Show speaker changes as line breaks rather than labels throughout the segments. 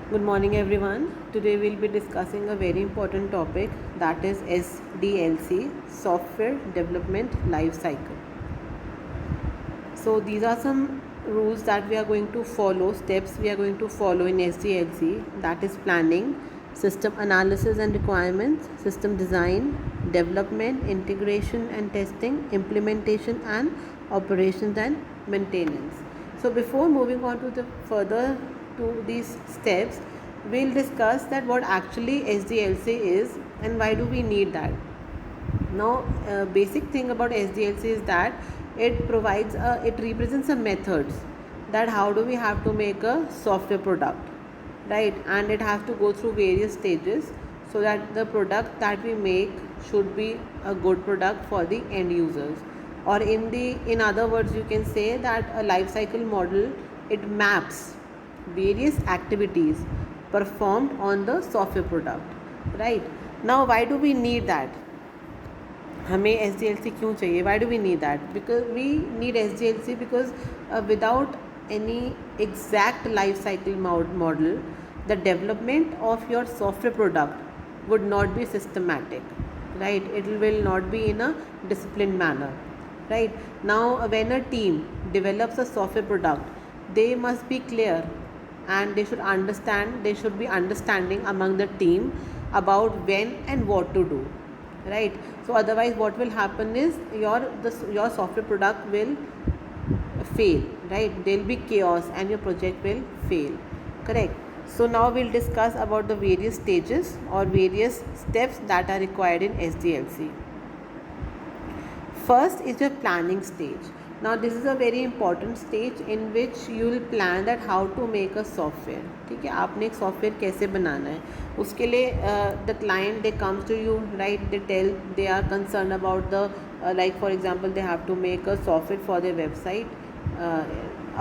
Good morning, everyone. Today we'll be discussing a very important topic, that is SDLC, Software Development Life Cycle. So these are some rules that we are going to follow, steps we are going to follow in SDLC, that is planning, system analysis and requirements, system design, development, integration and testing, implementation and operations and maintenance. So before moving on to the further to these steps, we'll discuss that what actually SDLC is and why do we need that. Now, basic thing about SDLC is that it represents a methods that how do we have to make a software product, right? And it has to go through various stages so that the product that we make should be a good product for the end users. Or in other words, you can say that a life cycle model, it maps various activities performed on the software product, right? Now, why do we need that? हमें S D L C क्यों चाहिए? Why do we need that? Because we need S D L C because without any exact life cycle model the development of your software product would not be systematic, right? It will not be in a disciplined manner, right? Now when a team develops a software product, they must be clear and they should be understanding among the team about when and what to do, right? So otherwise what will happen is your software product will fail, right? There will be chaos and your project will fail, correct? So now we'll discuss about the various stages or various steps that are required in SDLC. First is your planning stage. Now this is a very important stage in which you will plan that how to make a software. ठीक है, आपने एक software कैसे बनाना है, उसके लिए the client they comes to you, right? They are concerned about the like for example they have to make a software for their website,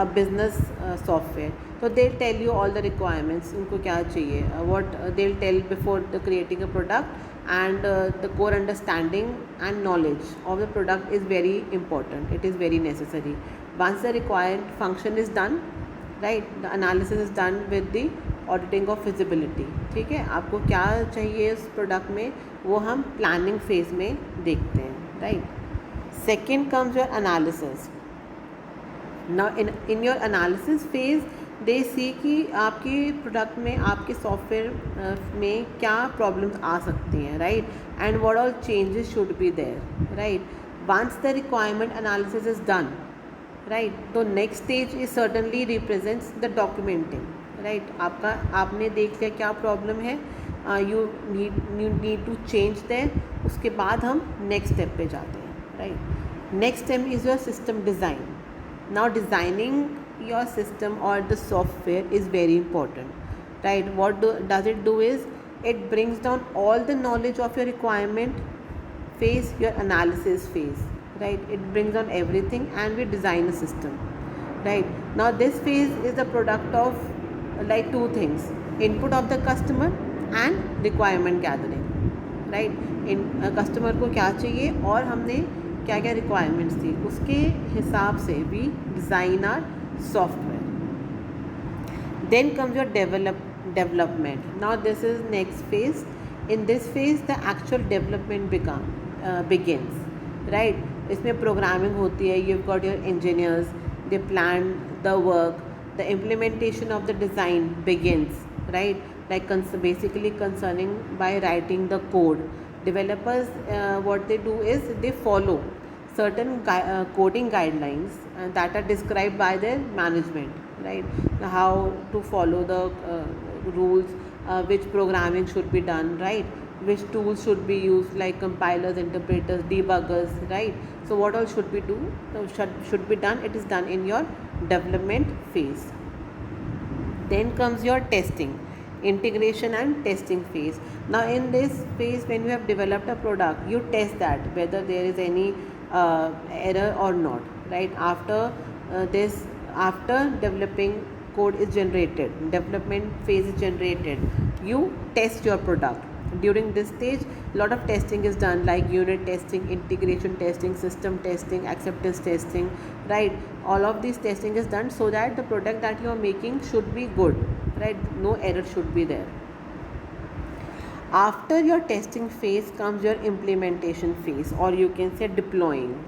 a business software. So they'll tell you all the requirements, उनको क्या चाहिए, what they'll tell before the creating a product, and the core understanding and knowledge of the product is very important. It is very necessary. Once the required function is done, right, the analysis is done with the auditing of feasibility. ठीक है, आपको क्या चाहिए इस product में, वो हम planning phase में देखते हैं, right? Second comes your analysis. Now in your analysis phase they see कि आपके प्रोडक्ट में, आपके सॉफ्टवेयर में क्या प्रॉब्लम्स आ सकती हैं, right? And what all changes should be there, right? Once the requirement analysis is done, right, तो next stage is certainly represents the documenting, right? आपने देख लिया क्या प्रॉब्लम है, you need to change there. उसके बाद हम नेक्स्ट स्टेप पे जाते हैं, right? Next step is your system design. Now designing your system or the software is very important, right? Does it do is it brings down all the knowledge of your requirement phase, your analysis phase, right? It brings down everything and we design a system, right? Now this phase is the product of like two things: input of the customer and requirement gathering, right? in customer को क्या चाहिए और हमने क्या क्या requirements थी, उसके हिसाब से we design our software. Then comes your development. Now this is next phase. In this phase the actual development begins, right? इसमें programming होती है. You've got your engineers, they plan the work, the implementation of the design begins, right? Like basically concerning by writing the code. Developers what they do is they follow certain coding guidelines that are described by their management, right? How to follow the rules, which programming should be done, right? Which tools should be used, like compilers, interpreters, debuggers, right? So what all should be should be done, it is done in your development phase. Then comes your testing, integration and testing phase. Now in this phase, when you have developed a product, you test that whether there is any error or not, right? After developing code is generated, development phase is generated, you test your product. During this stage a lot of testing is done, like unit testing, integration testing, system testing, acceptance testing, right? All of this testing is done so that the product that you are making should be good, right? No error should be there. After your testing phase comes your implementation phase, or you can say deploying,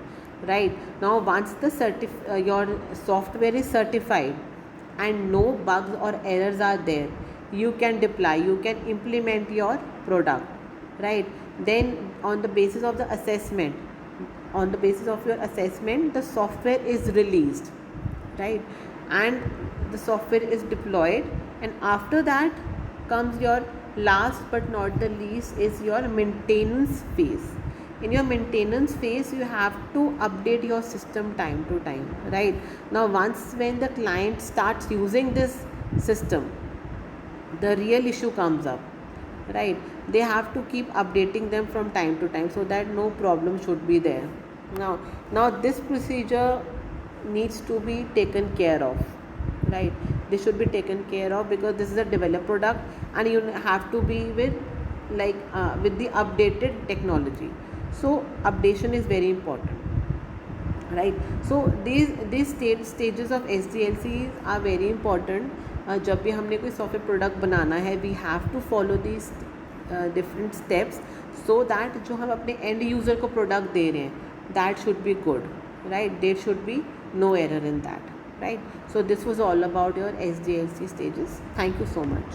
right? Now once your software is certified and no bugs or errors are there, you can deploy, you can implement your product, right? Then on the basis of the assessment, on the basis of your assessment, the software is released, right? And the software is deployed, and after that comes your last but not the least is your maintenance phase. In your maintenance phase, you have to update your system time to time, right? Now once when the client starts using this system, the real issue comes up, right? They have to keep updating them from time to time so that no problem should be there. Now this procedure needs to be taken care of, right? This should be taken care of because this is a developed product and you have to be with with the updated technology. So updation is very important, right? So these stages of SDLC are very important. जब भी हमने कोई software product बनाना है, we have to follow these different steps so that जो हम अपने end user को प्रोडक्ट दे रहे हैं, that should be good, right? There should be no error in that, right? So this was all about your SDLC stages. Thank you so much.